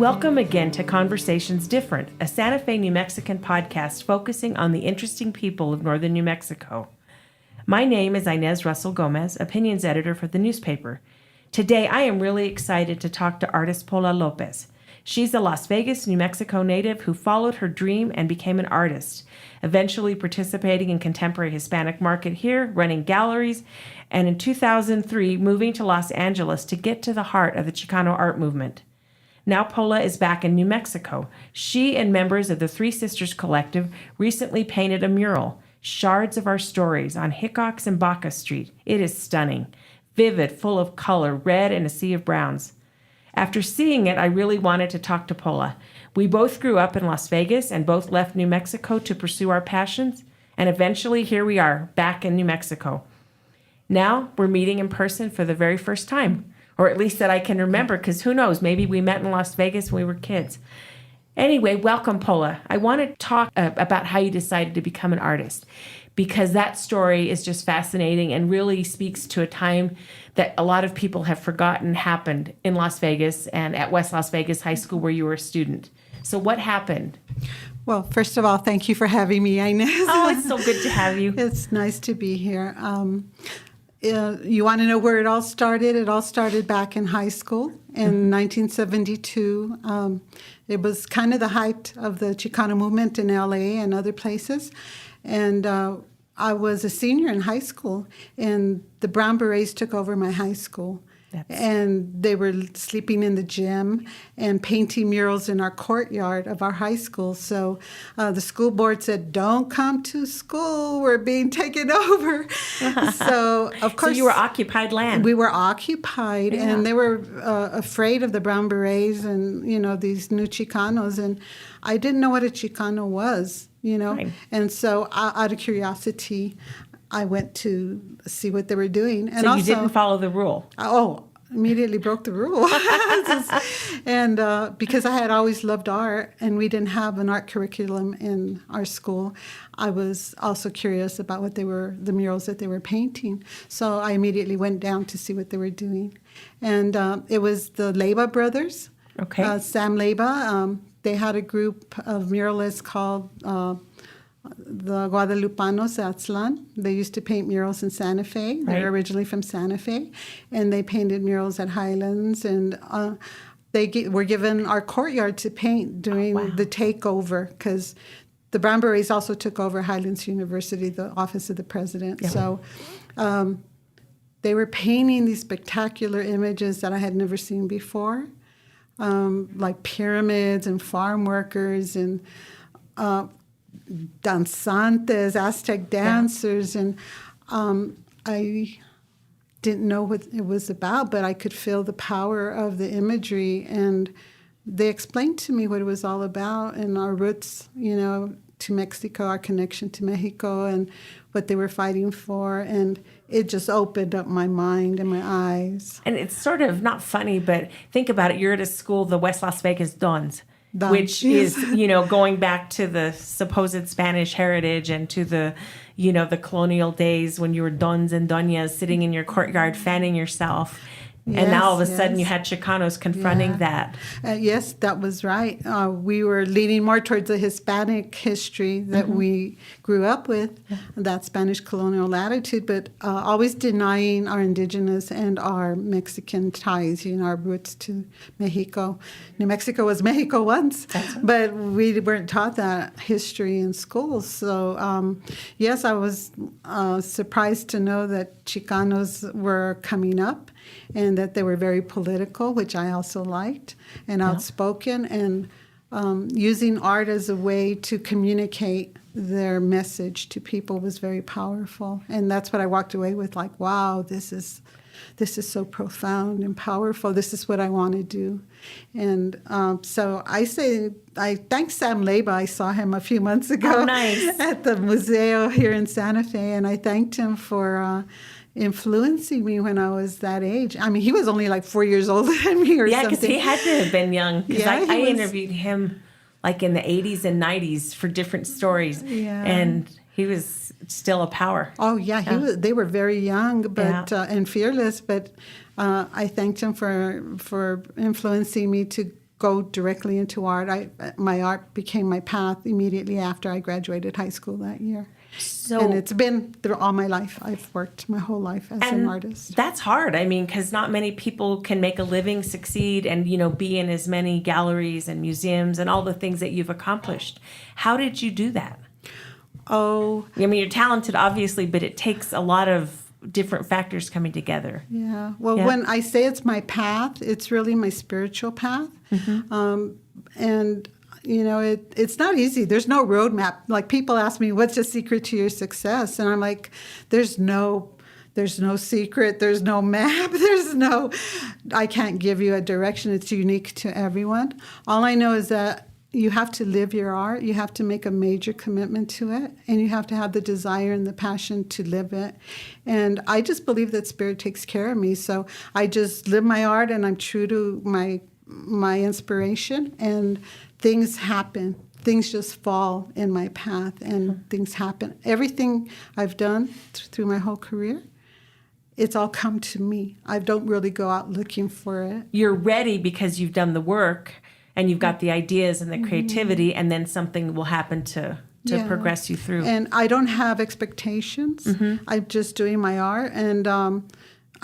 Welcome again to Conversations Different, a Santa Fe, New Mexican podcast focusing on the interesting people of northern New Mexico. My name is Inez Russell Gomez, opinions editor for the newspaper. Today, I am really excited to talk to artist Pola Lopez. She's a Las Vegas, New Mexico native who followed her dream and became an artist, eventually participating in contemporary Hispanic market here, running galleries, and in 2003, moving to Los Angeles to get to the heart of the Chicano art movement. Now Pola is back in New Mexico. She and members of the Three Sisters Collective recently painted a mural, Shards of Our Stories, on Hickox and Baca Street. It is stunning, vivid, full of color, red and a sea of browns. After seeing it, I really wanted to talk to Pola. We both grew up in Las Vegas and both left New Mexico to pursue our passions, and eventually here we are, back in New Mexico. Now we're meeting in person for the very first time. Or at least that I can remember, because who knows, maybe we met in Las Vegas when we were kids. Anyway, welcome, Pola. I want to talk about how you decided to become an artist, because that story is just fascinating and really speaks to a time that a lot of people have forgotten happened in Las Vegas and at West Las Vegas High School where you were a student. So what happened? Well, first of all, thank you for having me, Inez. Oh, it's so good to have you. It's nice to be here. You want to know where it all started? It all started back in high school in 1972. It was kind of the height of the Chicano movement in LA and other places. And I was a senior in high school, and the Brown Berets took over my high school. And they were sleeping in the gym and painting murals in our courtyard of our high school. So the school board said, "Don't come to school. We're being taken over." So, of course... So you were occupied land. We were occupied, yeah. And they were afraid of the Brown Berets and, these new Chicanos. And I didn't know what a Chicano was, Right. And so out of curiosity, I went to see what they were doing. And so also, you didn't follow the rule? Oh, immediately broke the rule. And because I had always loved art and we didn't have an art curriculum in our school, I was also curious about what the murals that they were painting. So I immediately went down to see what they were doing. And it was the Leyva brothers. Okay. Sam Leyva. They had a group of muralists called... the Guadalupanos Aztlan. They used to paint murals in Santa Fe. They're originally from Santa Fe. And they painted murals at Highlands. And they were given our courtyard to paint during the takeover, because the Brown Berets also took over Highlands University, the office of the president. Yeah. So they were painting these spectacular images that I had never seen before, like pyramids and farm workers and... danzantes, Aztec dancers, and I didn't know what it was about, but I could feel the power of the imagery, and they explained to me what it was all about and our roots, to Mexico, our connection to Mexico, and what they were fighting for, and it just opened up my mind and my eyes. And it's sort of not funny, but think about it. You're at a school, the West Las Vegas Dons. Which is, going back to the supposed Spanish heritage and to the, the colonial days when you were dons and doñas sitting in your courtyard fanning yourself. And now all of a sudden you had Chicanos confronting that. Yes, that was right. We were leaning more towards the Hispanic history that we grew up with, that Spanish colonial attitude, but always denying our indigenous and our Mexican ties, our roots to Mexico. New Mexico was Mexico once, but we weren't taught that history in schools. So, yes, I was surprised to know that Chicanos were coming up, and that they were very political, which I also liked, and outspoken, and using art as a way to communicate their message to people was very powerful. And that's what I walked away with, like, wow, this is so profound and powerful. This is what I want to do. And so I thank Sam Leyva. I saw him a few months ago at the museo here in Santa Fe, and I thanked him for influencing me when I was that age. I mean, he was only like 4 years older than me or something. Yeah, because he had to have been young. Because I interviewed him like in the 80s and 90s for different stories. Yeah. And he was still a power. Oh, yeah. They were very young but and fearless. But I thanked him for influencing me to go directly into art. My art became my path immediately after I graduated high school that year. And it's been through all my life. I've worked my whole life as an artist. That's hard. I mean, because not many people can make a living, succeed, and, be in as many galleries and museums and all the things that you've accomplished. How did you do that? Oh. I mean, you're talented, obviously, but it takes a lot of different factors coming together. Yeah. Well, when I say it's my path, it's really my spiritual path. And it's not easy. There's no roadmap. Like, people ask me, what's the secret to your success? And I'm like, there's no secret. There's no map. I can't give you a direction. It's unique to everyone. All I know is that you have to live your art. You have to make a major commitment to it. And you have to have the desire and the passion to live it. And I just believe that Spirit takes care of me. So I just live my art, and I'm true to my inspiration, and things happen. Things just fall in my path, and things happen. Everything I've done through my whole career, it's all come to me. I don't really go out looking for it. You're ready because you've done the work, and you've got the ideas and the creativity, and then something will happen to progress you through. And I don't have expectations. I'm just doing my art, and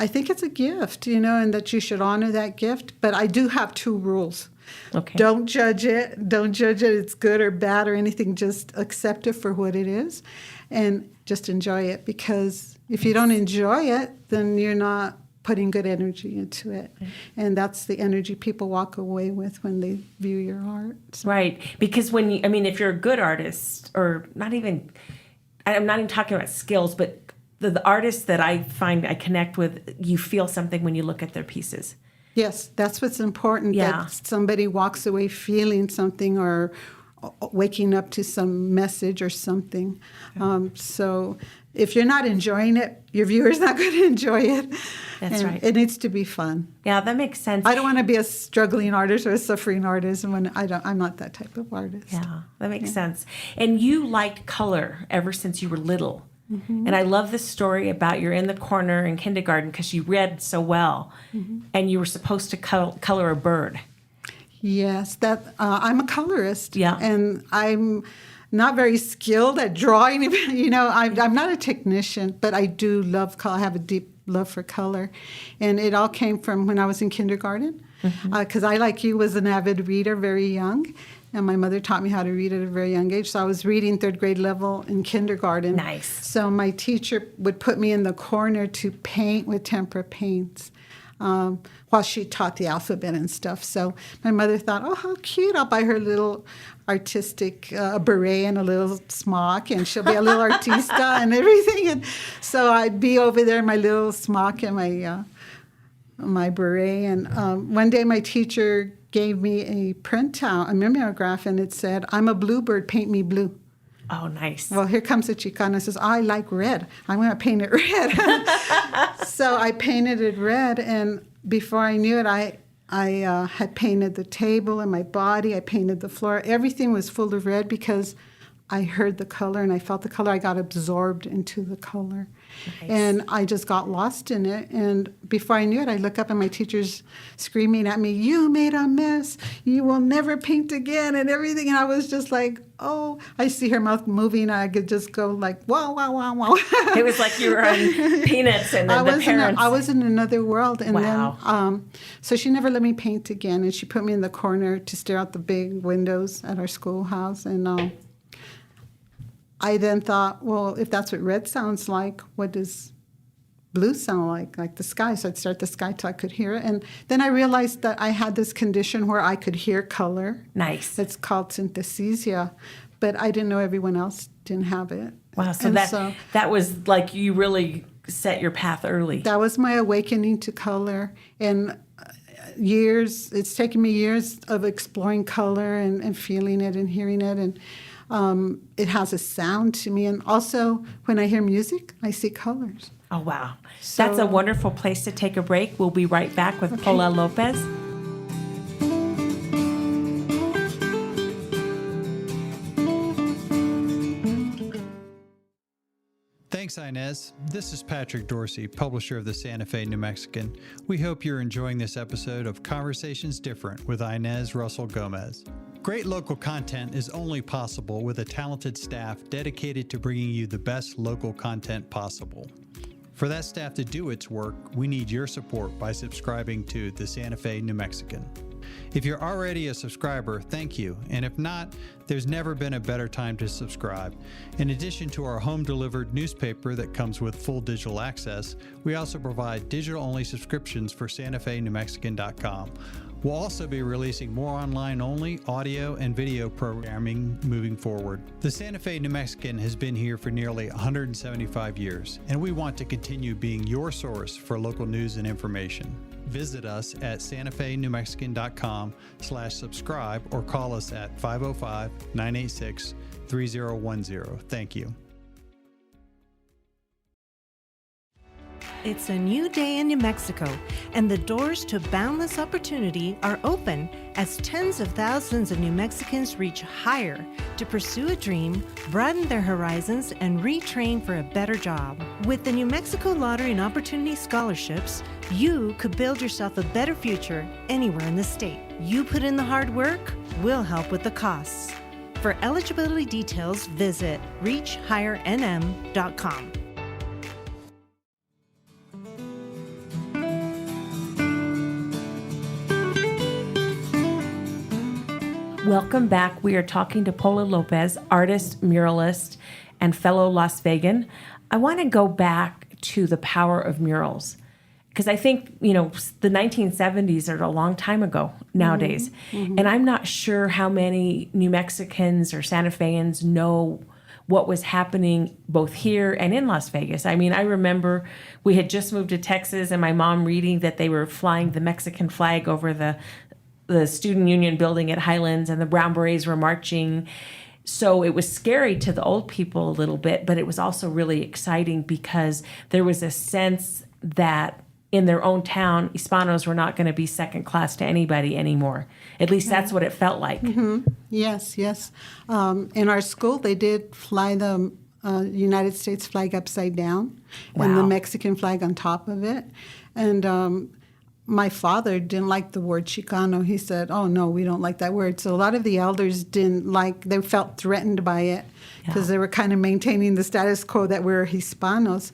I think it's a gift, and that you should honor that gift. But I do have 2 rules. Okay. Don't judge it. Don't judge it. It's good or bad or anything. Just accept it for what it is, and just enjoy it. Because if you don't enjoy it, then you're not putting good energy into it. And that's the energy people walk away with when they view your art. So. Right. Because if you're a good artist, or I'm not even talking about skills, but the artists that I find I connect with, you feel something when you look at their pieces. Yes, that's what's important, that somebody walks away feeling something, or waking up to some message or something. So if you're not enjoying it, your viewer's not going to enjoy it. That's right. It needs to be fun. Yeah, that makes sense. I don't want to be a struggling artist or a suffering artist. I'm not that type of artist. Yeah, that makes sense. And you liked color ever since you were little. And I love this story about you're in the corner in kindergarten because you read so well, and you were supposed to color a bird. Yes, I'm a colorist. Yeah. And I'm not very skilled at drawing. I'm not a technician, but I do love color. I have a deep love for color. And it all came from when I was in kindergarten, because I, like you, was an avid reader very young. And my mother taught me how to read at a very young age. So I was reading 3rd grade level in kindergarten. Nice. So my teacher would put me in the corner to paint with tempera paints while she taught the alphabet and stuff. So my mother thought, oh, how cute. I'll buy her a little artistic beret and a little smock, and she'll be a little artista and everything. And so I'd be over there in my little smock and my beret. And one day my teacher gave me a printout, a mimeograph, and it said, I'm a bluebird, paint me blue. Oh, nice. Well, here comes the Chicana, says, I like red. I'm going to paint it red. So I painted it red, and before I knew it, I had painted the table and my body. I painted the floor. Everything was full of red because I heard the color and I felt the color. I got absorbed into the color. Nice. And I just got lost in it. And before I knew it, I look up and my teacher's screaming at me, you made a mess. You will never paint again and everything. And I was just like, oh, I see her mouth moving. And I could just go like, wow, wow, wow, wow. It was like you were on Peanuts and then the parents. I was in another world. And wow. Then, so she never let me paint again. And she put me in the corner to stare out the big windows at our schoolhouse. And I then thought, well, if that's what red sounds like, what does blue sound like the sky? So I'd start the sky till I could hear it. And then I realized that I had this condition where I could hear color. Nice. It's called synesthesia. But I didn't know everyone else didn't have it. Wow, so that was like you really set your path early. That was my awakening to color. And it's taken me years of exploring color and feeling it and hearing it. And it has a sound to me. And also, when I hear music, I see colors. Oh, wow. So, that's a wonderful place to take a break. We'll be right back with Pola Lopez. Thanks, Inez. This is Patrick Dorsey, publisher of the Santa Fe New Mexican. We hope you're enjoying this episode of Conversations Different with Inez Russell Gomez. Great local content is only possible with a talented staff dedicated to bringing you the best local content possible. For that staff to do its work, we need your support by subscribing to the Santa Fe New Mexican. If you're already a subscriber, thank you. And if not, there's never been a better time to subscribe. In addition to our home-delivered newspaper that comes with full digital access, we also provide digital-only subscriptions for SantaFeNewMexican.com. We'll also be releasing more online-only audio and video programming moving forward. The Santa Fe New Mexican has been here for nearly 175 years, and we want to continue being your source for local news and information. Visit us at SantaFeNewMexican.com/subscribe or call us at 505-986-3010. Thank you. It's a new day in New Mexico, and the doors to boundless opportunity are open as tens of thousands of New Mexicans reach higher to pursue a dream, broaden their horizons, and retrain for a better job. With the New Mexico Lottery and Opportunity Scholarships, you could build yourself a better future anywhere in the state. You put in the hard work, we'll help with the costs. For eligibility details, visit reachhighernm.com. Welcome back. We are talking to Pola Lopez, artist, muralist, and fellow Las Vegan. I want to go back to the power of murals because I think, the 1970s are a long time ago nowadays. Mm-hmm. And I'm not sure how many New Mexicans or Santa Feans know what was happening both here and in Las Vegas. I mean, I remember we had just moved to Texas and my mom reading that they were flying the Mexican flag over the student union building at Highlands, and the Brown Berets were marching. So it was scary to the old people a little bit, but it was also really exciting because there was a sense that in their own town, Hispanos were not going to be second class to anybody anymore. At least that's what it felt like. Mm-hmm. Yes. In our school, they did fly the United States flag upside down. Wow. And the Mexican flag on top of it. And my father didn't like the word Chicano. He said, oh, no, we don't like that word. So a lot of the elders they felt threatened by it because they were kind of maintaining the status quo that we're Hispanos.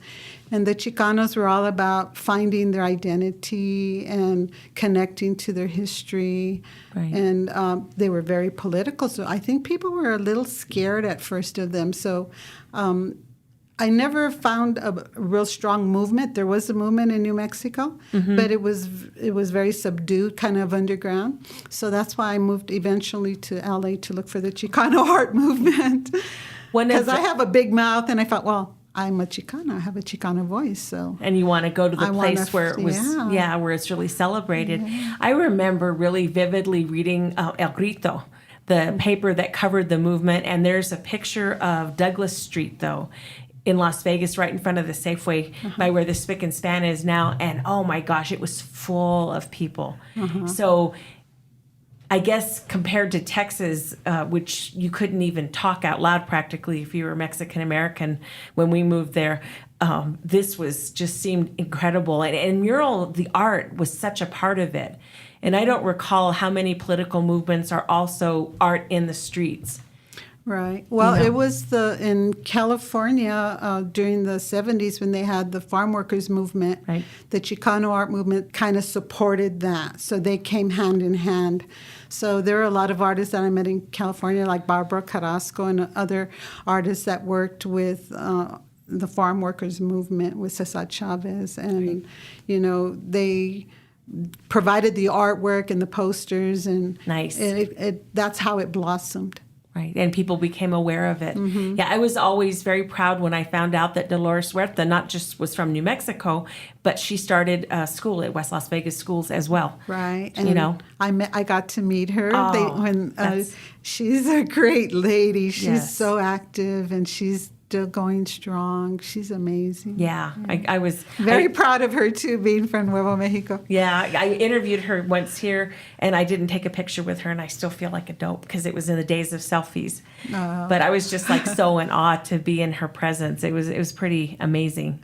And the Chicanos were all about finding their identity and connecting to their history. Right. And they were very political. So I think people were a little scared at first of them. So I never found a real strong movement. There was a movement in New Mexico, but it was very subdued, kind of underground. So that's why I moved eventually to LA to look for the Chicano art movement. Because I have a big mouth, and I thought, well, I'm a Chicana. I have a Chicano voice, so. And you want to go to the place where it was, where it's really celebrated. Yeah. I remember really vividly reading El Grito, the paper that covered the movement, and there's a picture of Douglas Street, though, in Las Vegas, right in front of the Safeway, by where the Spick and Span is now. And oh my gosh, it was full of people. So I guess compared to Texas, which you couldn't even talk out loud practically if you were Mexican American when we moved there, this just seemed incredible. And mural, the art was such a part of it. And I don't recall how many political movements are also art in the streets. Right. Well, it was in California during the 70s when they had the farm workers movement. Right. The Chicano art movement kind of supported that. So they came hand in hand. So there are a lot of artists that I met in California, like Barbara Carrasco and other artists that worked with the farm workers movement with Cesar Chavez. And, they provided the artwork and the posters. And nice. That's how it blossomed. Right, and people became aware of it. Yeah, I was always very proud when I found out that Dolores Huerta not just was from New Mexico, but she started school at West Las Vegas Schools as well. Right, and I got to meet her. Oh, she's a great lady. She's so active, and she's still going strong. She's amazing. Yeah, I was Very proud of her, too, being from Nuevo Mexico. Yeah, I interviewed her once here, and I didn't take a picture with her, and I still feel like a dope because it was in the days of selfies. But I was just like so in awe to be in her presence. It was pretty amazing.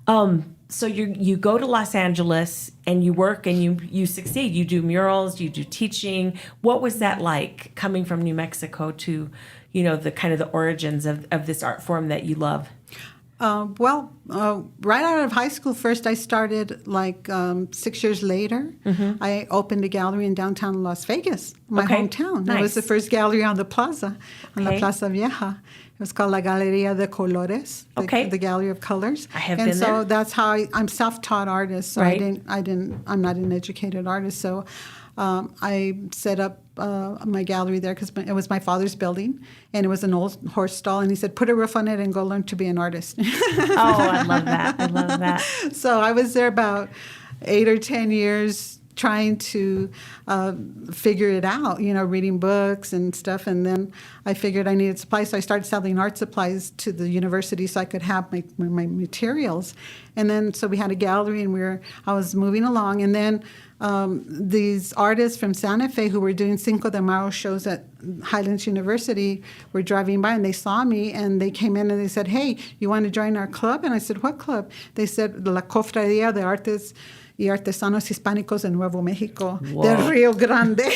So you go to Los Angeles and you work and you succeed. You do murals, you do teaching. What was that like coming from New Mexico to, the kind of the origins of this art form that you love? Right out of high school, first I started 6 years later. Mm-hmm. I opened a gallery in downtown Las Vegas, my hometown. Nice. It was the first gallery on the plaza, on La Plaza Vieja. It was called La Galería de Colores, the Gallery of Colors. I have been there. And so that's how I'm self-taught artist. So right. I'm not an educated artist. So I set up my gallery there because it was my father's building, and it was an old horse stall. And he said, "Put a roof on it and go learn to be an artist." Oh, I love that! I love that. So I was there about 8 or 10 years trying to figure it out, reading books and stuff. And then I figured I needed supplies, so I started selling art supplies to the university so I could have my materials. And then so we had a gallery, and I was moving along. And then these artists from Santa Fe who were doing Cinco de Mayo shows at Highlands University were driving by, and they saw me, and they came in and they said, "Hey, you want to join our club?" And I said, "What club?" They said, "La Cofradía de Artes y Artesanos Hispánicos en Nuevo Mexico, de Rio Grande."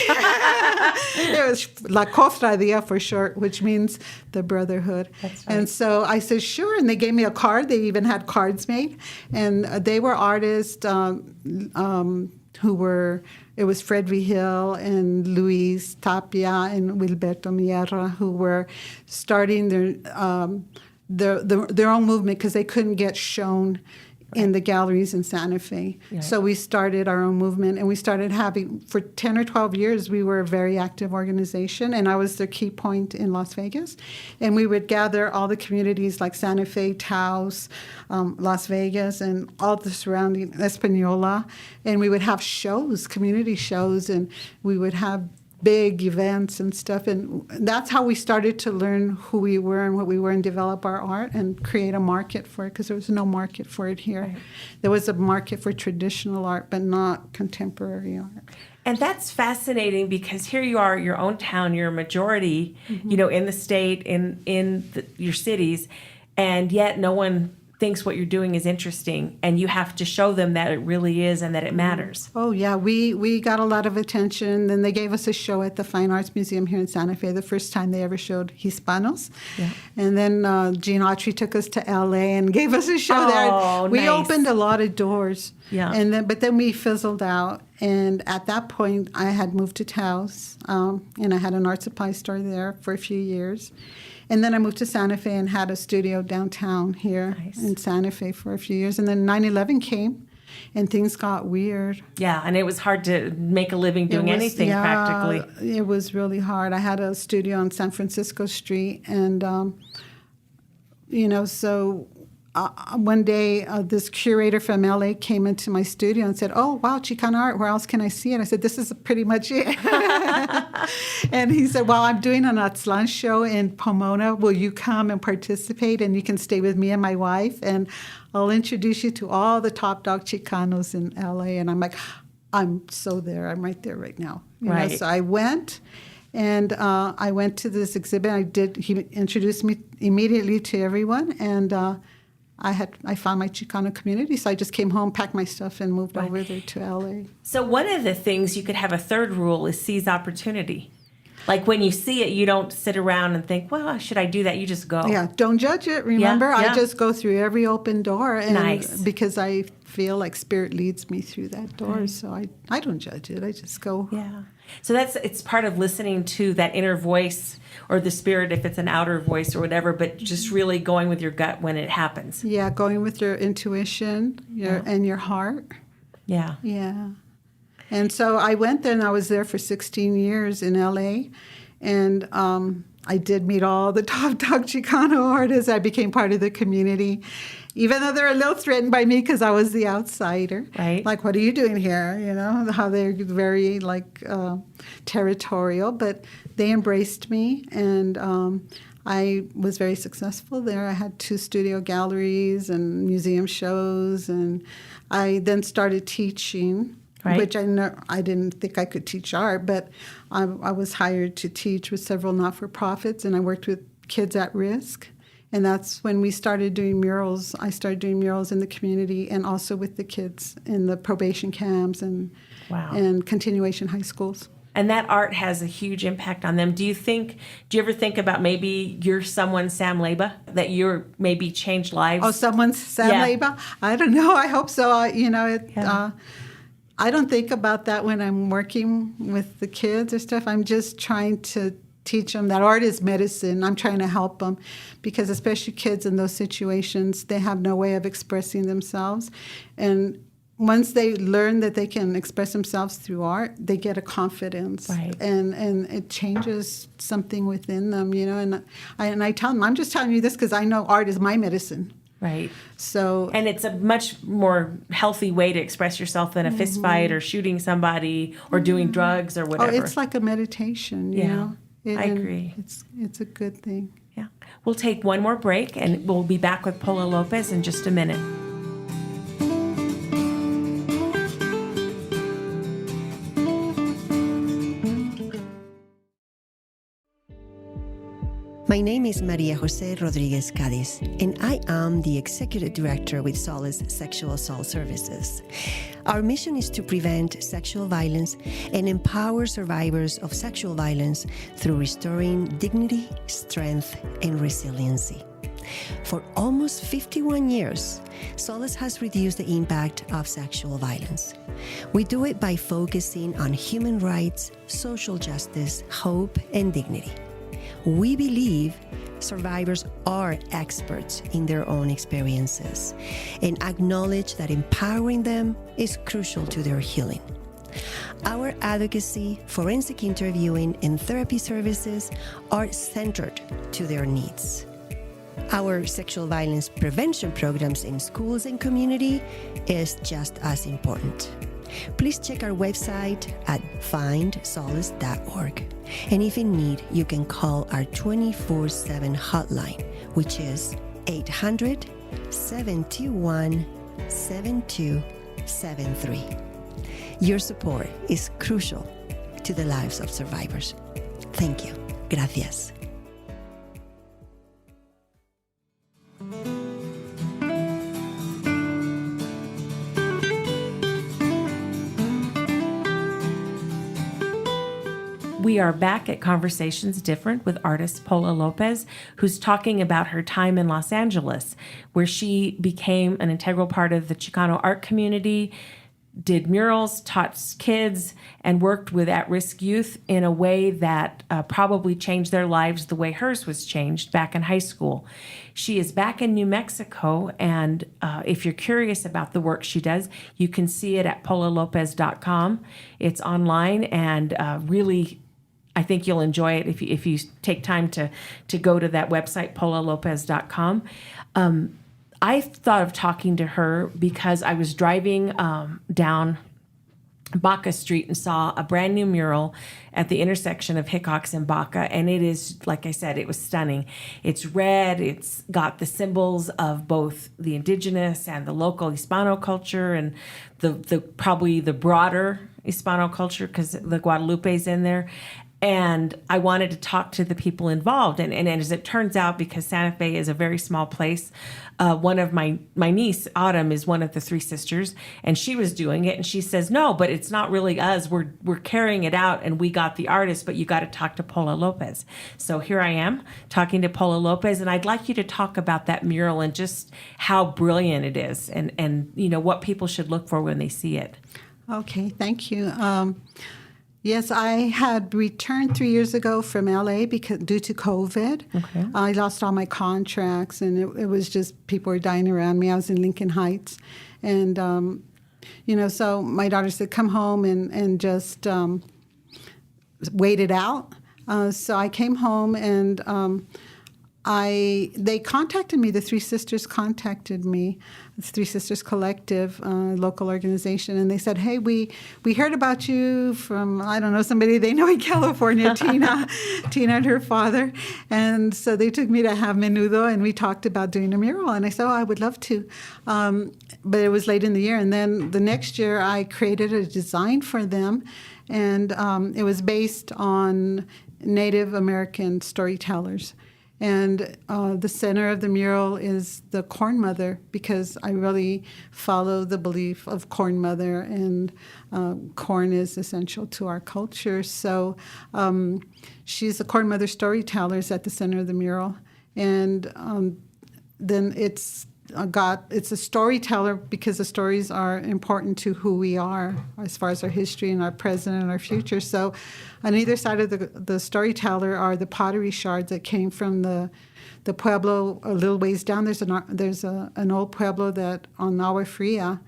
It was La Cofradía for short, which means the brotherhood. That's right. And so I said, sure. And they gave me a card. They even had cards made. And they were artists who were, it was Fred Vigil and Luis Tapia and Wilberto Mierra, who were starting their own movement because they couldn't get shown in the galleries in Santa Fe. Right. So we started our own movement, and we started having, for 10 or 12 years, we were a very active organization, and I was the key point in Las Vegas. And we would gather all the communities like Santa Fe, Taos, Las Vegas, and all the surrounding, Española, and we would have shows, community shows, and we would have big events and stuff, and that's how we started to learn who we were and what we were and develop our art and create a market for it, because there was no market for it here. Right. There was a market for traditional art, but not contemporary art. And that's fascinating because here you are, your own town, you're a majority, mm-hmm. In the state, in your cities, and yet no one thinks what you're doing is interesting, and you have to show them that it really is and that it matters. Oh, yeah. We got a lot of attention. Then they gave us a show at the Fine Arts Museum here in Santa Fe, the first time they ever showed Hispanos. Yeah. And then Gene Autry took us to L.A. and gave us a show there. We opened a lot of doors. Yeah. But then we fizzled out. And at that point, I had moved to Taos, and I had an art supply store there for a few years. And then I moved to Santa Fe and had a studio downtown here in Santa Fe for a few years. And then 9/11 came, and things got weird. Yeah, and it was hard to make a living doing anything practically. It was really hard. I had a studio on San Francisco Street, and, so one day this curator from LA came into my studio and said, "Oh, wow, Chicano art, where else can I see it?" I said, "This is pretty much it." And he said, "Well, I'm doing an Atzlan show in Pomona. Will you come and participate? And you can stay with me and my wife, and I'll introduce you to all the top dog Chicanos in LA." And I'm like, I'm so there. I'm right there right now. So I went. And I went to this exhibit. He introduced me immediately to everyone, and I found my Chicano community, so I just came home, packed my stuff, and moved over there to LA. So one of the things you could have a third rule is seize opportunity. Like when you see it, you don't sit around and think, "Well, should I do that?" You just go. Yeah, don't judge it. Remember, I just go through every open door, and because I feel like Spirit leads me through that door, so I don't judge it. I just go. Yeah. So it's part of listening to that inner voice or the spirit, if it's an outer voice or whatever, but just really going with your gut when it happens. Yeah, going with your intuition and your heart. Yeah. Yeah. And so I went there, and I was there for 16 years in L.A., and I did meet all the top dog Chicano artists. I became part of the community, even though they're a little threatened by me because I was the outsider. Right. Like, what are you doing here? You know, how they're very, like, territorial. But they embraced me, and I was very successful there. I had 2 studio galleries and museum shows, and I then started teaching. Right. Which I didn't think I could teach art, but I was hired to teach with several not-for-profits, and I worked with kids at risk. And that's when we started doing murals. I started doing murals in the community and also with the kids in the probation camps and continuation high schools. And that art has a huge impact on them. Do you ever think about maybe you're someone's Sam Leba, that you're maybe changed lives? Oh, someone's Sam Leba? I don't know. I hope so. I don't think about that when I'm working with the kids or stuff. I'm just trying to teach them that art is medicine. I'm trying to help them because especially kids in those situations, they have no way of expressing themselves. And once they learn that they can express themselves through art, they get a confidence. Right. And it changes something within them, you know. And I tell them, I'm just telling you this because I know art is my medicine. Right. So, and it's a much more healthy way to express yourself than a fist fight or shooting somebody or doing drugs or whatever. Oh, it's like a meditation, you know. I agree. It's a good thing. Yeah. We'll take one more break and we'll be back with Pola Lopez in just a minute. My name is Maria Jose Rodriguez Cadiz, and I am the Executive Director with Solace Sexual Assault Services. Our mission is to prevent sexual violence and empower survivors of sexual violence through restoring dignity, strength, and resiliency. For almost 51 years, Solace has reduced the impact of sexual violence. We do it by focusing on human rights, social justice, hope, and dignity. We believe survivors are experts in their own experiences and acknowledge that empowering them is crucial to their healing. Our advocacy, forensic interviewing, and therapy services are centered to their needs. Our sexual violence prevention programs in schools and community is just as important. Please check our website at findsolace.org. And if in need, you can call our 24/7 hotline, which is 800-721-7273. Your support is crucial to the lives of survivors. Thank you. Gracias. We are back at Conversations Different with artist Pola Lopez, who's talking about her time in Los Angeles, where she became an integral part of the Chicano art community, did murals, taught kids, and worked with at-risk youth in a way that probably changed their lives the way hers was changed back in high school. She is back in New Mexico, and if you're curious about the work she does, you can see it at polalopez.com. It's online, and really, I think you'll enjoy it if you take time to go to that website, polalopez.com. I thought of talking to her because I was driving down Baca Street and saw a brand new mural at the intersection of Hickox and Baca, and it is, like I said, it was stunning. It's red, it's got the symbols of both the indigenous and the local Hispano culture and the probably the broader Hispano culture because the Guadalupe's in there. And I wanted to talk to the people involved. And as it turns out, because Santa Fe is a very small place, one of my niece, Autumn, is one of the 3 sisters, and she was doing it. And she says, no, but it's not really us. We're carrying it out, and we got the artist, but you got to talk to Pola Lopez. So here I am talking to Pola Lopez, and I'd like you to talk about that mural and just how brilliant it is and you know what people should look for when they see it. Okay, thank you. Yes, I had returned 3 years ago from LA due to COVID. Okay. I lost all my contracts, and it was just people were dying around me. I was in Lincoln Heights, and so my daughter said, "Come home and just wait it out." So I came home and they contacted me. The Three Sisters contacted me. It's Three Sisters Collective, local organization, and they said, "Hey, we heard about you from, I don't know, somebody they know in California, Tina and her father." And so they took me to have menudo, and we talked about doing a mural. And I said, "Oh, I would love to," but it was late in the year. And then the next year, I created a design for them, and it was based on Native American storytellers. And the center of the mural is the Corn Mother, because I really follow the belief of Corn Mother, and corn is essential to our culture. So she's the Corn Mother storytellers at the center of the mural. And then it's a storyteller because the stories are important to who we are as far as our history and our present and our future. So on either side of the storyteller are the pottery shards that came from the pueblo a little ways down. There's an old pueblo that on Agua Fria,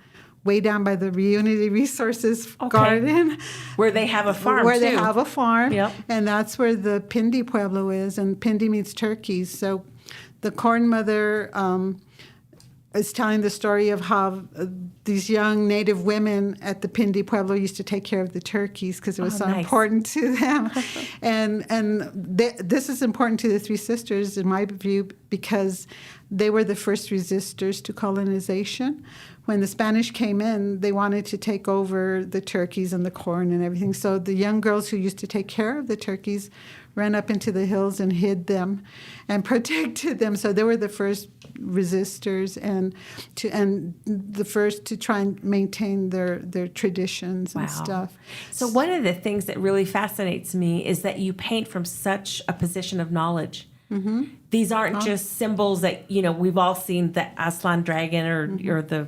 way down by the Reunity Resources Garden. Where they have a farm, Where too. they have a farm. Yep. And that's where the Pindi Pueblo is, and Pindi means turkeys. So the Corn Mother is telling the story of how these young Native women at the Pindi Pueblo used to take care of the turkeys because it was important to them. This is important to the Three Sisters, in my view, because they were the first resistors to colonization. When the Spanish came in, they wanted to take over the turkeys and the corn and everything. So the young girls who used to take care of the turkeys ran up into the hills and hid them and protected them. So they were the first resistors and the first to try and maintain their traditions and stuff. So one of the things that really fascinates me is that you paint from such a position of knowledge. Mm-hmm. These aren't just symbols that, we've all seen, the Aslan dragon or the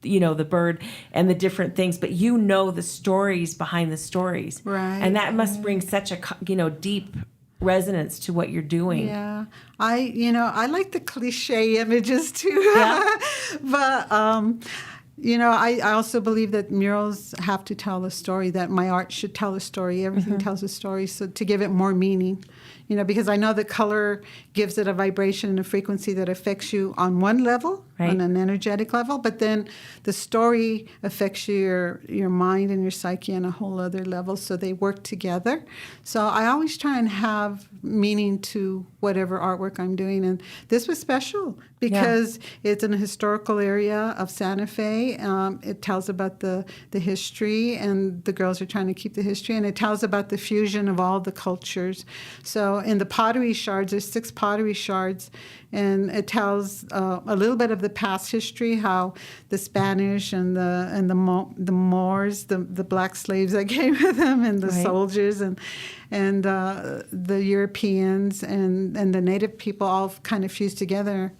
the bird and the different things, but the stories behind the stories. Right. And that must bring such a, deep resonance to what you're doing. Yeah. I like the cliche images too. Yeah. But, I also believe that murals have to tell a story, that my art should tell a story. Everything tells a story. So to give it more meaning, because I know that color gives it a vibration and a frequency that affects you on one level, right, on an energetic level, but then the story affects your mind and your psyche on a whole other level, so they work together. So I always try and have meaning to whatever artwork I'm doing, and this was special because it's in a historical area of Santa Fe. It tells about the history, and the girls are trying to keep the history, and it tells about the fusion of all the cultures. So in the pottery shards, there's 6 pottery shards, and it tells a little bit of the past history, how the Spanish and the Moors, the black slaves that came with them, and the soldiers, and the Europeans and the native people all kind of fused together.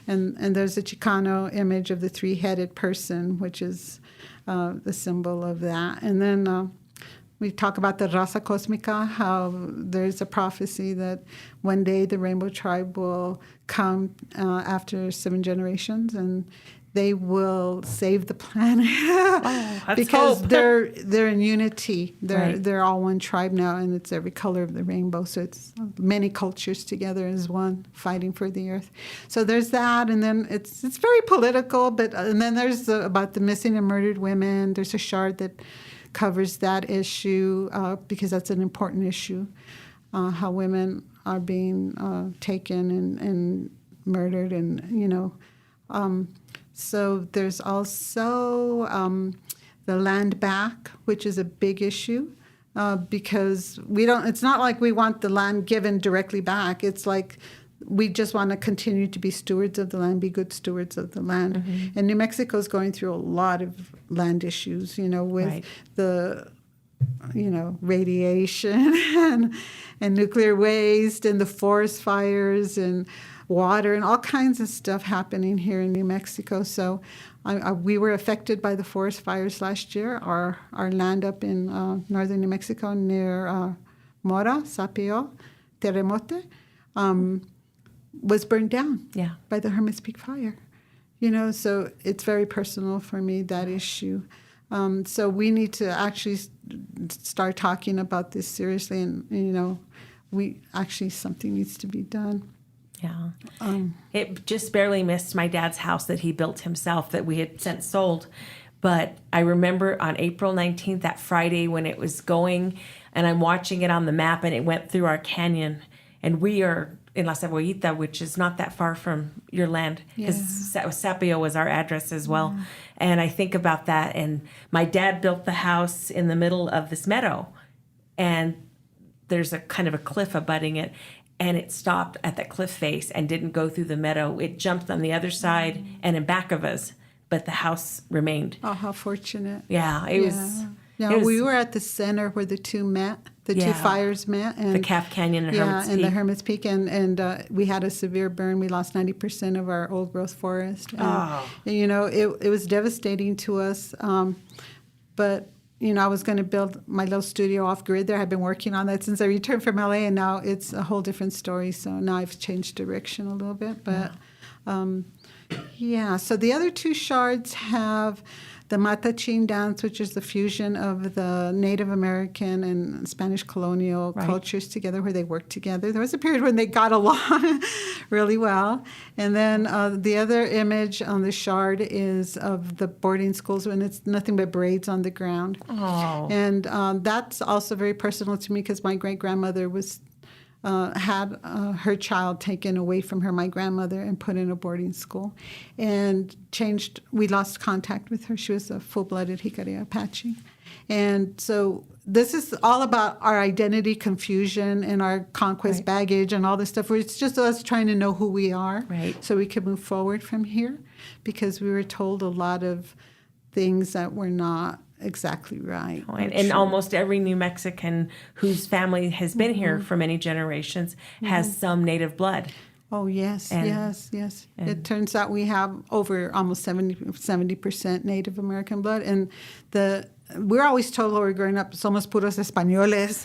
And there's a Chicano image of the 3-headed person, which is the symbol of that. And then we talk about the raza cósmica, how there's a prophecy that one day the Rainbow Tribe will come after 7 generations, and they will save the planet because they're in unity. They're all one tribe now, and it's every color of the rainbow. So it's many cultures together as one, fighting for the earth. So there's that, and then it's very political. And then there's about the missing and murdered women. There's a shard that covers that issue because that's an important issue, how women are being taken and murdered, and so there's also the land back, which is a big issue because it's not like we want the land given directly back. It's like we just want to continue to be stewards of the land, be good stewards of the land. Mm-hmm. And New Mexico is going through a lot of land issues, with the radiation and nuclear waste and the forest fires and water and all kinds of stuff happening here in New Mexico. So we were affected by the forest fires last year. Our land up in northern New Mexico near Mora, Sapio, Terremote, was burned down by the Hermit's Peak fire. So it's very personal for me, that issue. So we need to actually start talking about this seriously, and something needs to be done. Yeah. It just barely missed my dad's house that he built himself that we had since sold. But I remember on April 19th, that Friday, when it was going, and I'm watching it on the map, and it went through our canyon. And we are in La Cebollita, which is not that far from your land, because Sapio was our address as well. Yeah. And I think about that. And my dad built the house in the middle of this meadow. And there's a kind of a cliff abutting it. And it stopped at that cliff face and didn't go through the meadow. It jumped on the other side and in back of us. But the house remained. Oh, how fortunate. Yeah, it was. Yeah, we were at the center where the two fires met. And, the Calf Canyon and Hermit's Peak. And the Hermit's Peak. And we had a severe burn. We lost 90% of our old growth forest. And, it was devastating to us. But, I was going to build my little studio off grid there. I've been working on that since I returned from LA, and now it's a whole different story. So now I've changed direction a little bit. But, so the other two shards have the Matachin dance, which is the fusion of the Native American and Spanish colonial cultures together, where they work together. There was a period when they got along really well. And then the other image on the shard is of the boarding schools, when it's nothing but braids on the ground. Oh. And that's also very personal to me, because my great-grandmother had her child taken away from her, my grandmother, and put in a boarding school, and we lost contact with her. She was a full-blooded Jicarilla Apache. And so this is all about our identity confusion and our conquest baggage and all this stuff, where it's just us trying to know who we are so we can move forward from here, because we were told a lot of things that were not exactly right. And almost every New Mexican whose family has been here for many generations has some Native blood. Oh, yes, yes. It turns out we have over almost 70% Native American blood. And we're always told when we're growing up, somos puros españoles.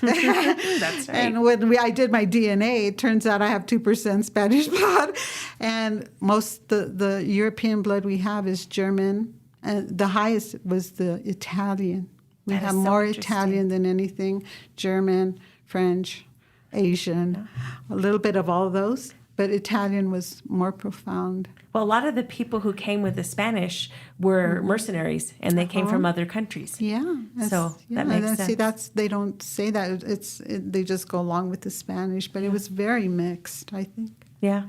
That's right. And when I did my DNA, it turns out I have 2% Spanish blood. And most the European blood we have is German. And the highest was the Italian. We have more Italian than anything. German, French, Asian, a little bit of all those. But Italian was more profound. Well, a lot of the people who came with the Spanish were mercenaries, and they came from other countries. Yeah. So that makes sense. See, they don't say that. They just go along with the Spanish. But it was very mixed, I think. Yeah.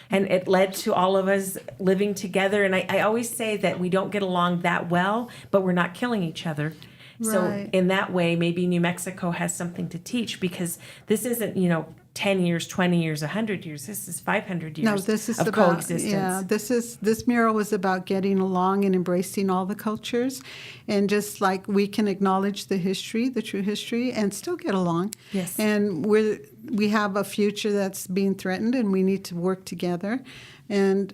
And it led to all of us living together. And I always say that we don't get along that well, but we're not killing each other. Right. So in that way, maybe New Mexico has something to teach, because this isn't, 10 years, 20 years, 100 years. This is 500 years of coexistence. Yeah, this mural was about getting along and embracing all the cultures. And just like we can acknowledge the history, the true history, and still get along. Yes. And we have a future that's being threatened, and we need to work together. And,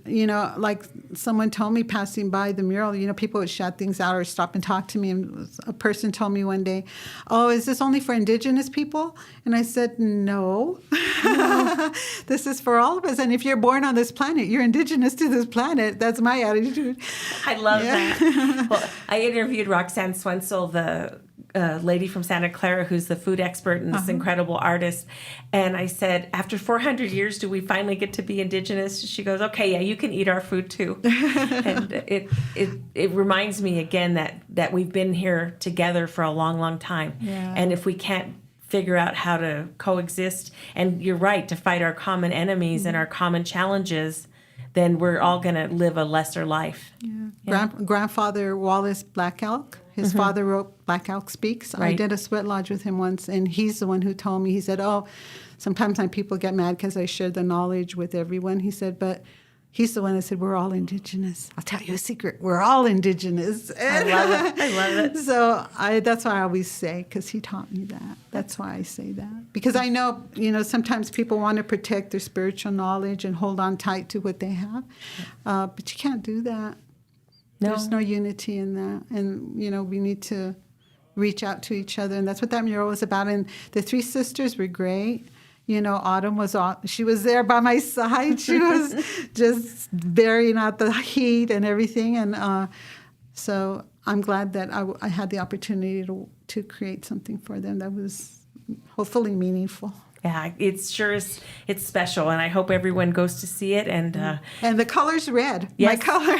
like someone told me passing by the mural, people would shout things out or stop and talk to me. And a person told me one day, "Oh, is this only for indigenous people?" And I said, "No. This is for all of us. And if you're born on this planet, you're indigenous to this planet." That's my attitude. I love that. Well, I interviewed Roxanne Swensel, the lady from Santa Clara, who's the food expert and this incredible artist. And I said, after 400 years, do we finally get to be indigenous? She goes, "Okay, yeah, you can eat our food too." And it reminds me again that we've been here together for a long, long time. Yeah. And if we can't figure out how to coexist, and you're right, to fight our common enemies and our common challenges, then we're all going to live a lesser life. Yeah. Grandfather Wallace Black Elk, his father wrote Black Elk Speaks. Right. I did a sweat lodge with him once, and he's the one who told me, he said, "Oh, sometimes my people get mad because I share the knowledge with everyone." He said, but he's the one that said, "We're all indigenous. I'll tell you a secret. We're all indigenous." I love it. I love it. So that's why I always say, because he taught me that. That's why I say that. Because I know, sometimes people want to protect their spiritual knowledge and hold on tight to what they have. But you can't do that. No. There's no unity in that. And, we need to reach out to each other. And that's what that mural was about. And the three sisters were great. Autumn she was there by my side. She was just burying out the heat and everything. And so I'm glad that I had the opportunity to create something for them that was hopefully meaningful. Yeah, it's special, and I hope everyone goes to see it. And the color's red. Yes. My color.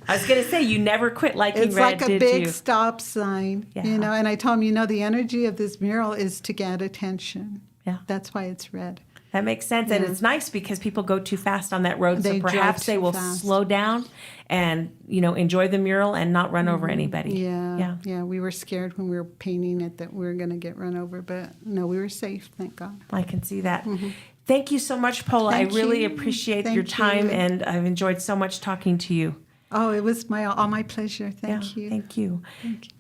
I was going to say, you never quit liking It's red, like a did big you? stop sign, Yeah. and I told him, the energy of this mural is to get attention. Yeah. That's why it's red. That makes sense. And it's nice because people go too fast on that road. They So drive perhaps they too will fast. slow down and, enjoy the mural and not run over anybody. Yeah. We were scared when we were painting it that we were going to get run over, but no, we were safe, thank God. I can see that. Thank you so much, Pola. Thank I really you. appreciate Thank your time, you. and I've enjoyed so much talking to you. Oh, it was all my pleasure. Thank you. Thank you. Thank you.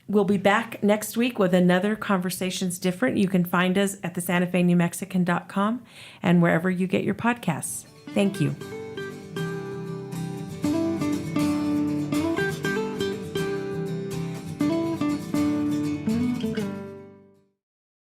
We'll be back next week with another Conversations Different. You can find us at the SantaFeNewMexican.com and wherever you get your podcasts. Thank you.